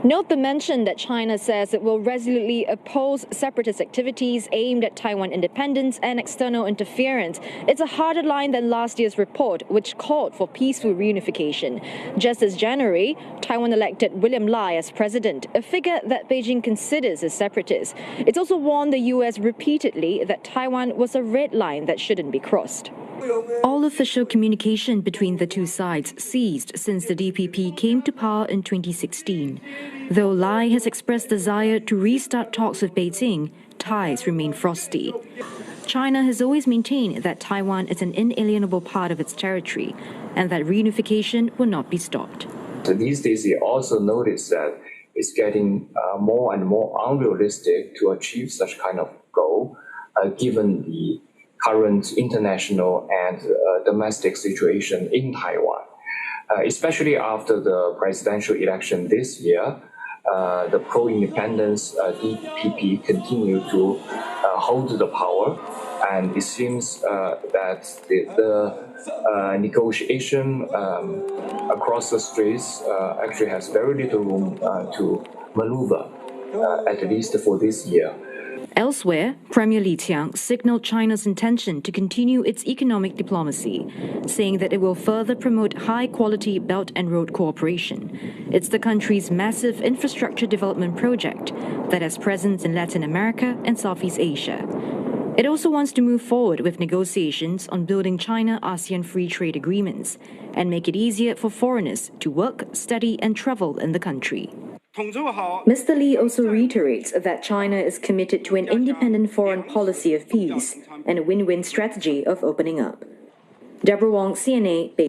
Note the mention that China says it will resolutely oppose separatist activities aimed at Taiwan independence and external interference. It's a harder line than last year's report, which called for peaceful reunification. Just this January, Taiwan elected William Lai as president, a figure that Beijing considers a separatist. It's also warned the U.S. repeatedly that Taiwan was a red line that shouldn't be crossed. All official communication between the two sides ceased since the DPP came to power in 2016. Though Lai has expressed desire to restart talks with Beijing, ties remain frosty. China has always maintained that Taiwan is an inalienable part of its territory and that reunification will not be stopped. These days, we also notice that it's getting more and more unrealistic to achieve such kind of goal, given the current international and domestic situation in Taiwan. Especially after the presidential election this year, the pro-independence DPP continue to hold the power, and it seems that the negotiation across the streets actually has very little room to maneuver, at least for this year. Elsewhere, Premier Li Qiang signaled China's intention to continue its economic diplomacy, saying that it will further promote high-quality Belt and Road cooperation. It's the country's massive infrastructure development project that has presence in Latin America and Southeast Asia. It also wants to move forward with negotiations on building China-ASEAN free trade agreements and make it easier for foreigners to work, study, and travel in the country. Mr. Li also reiterates that China is committed to an independent foreign policy of peace and a win-win strategy of opening up. Deborah Wong, CNA, Beijing.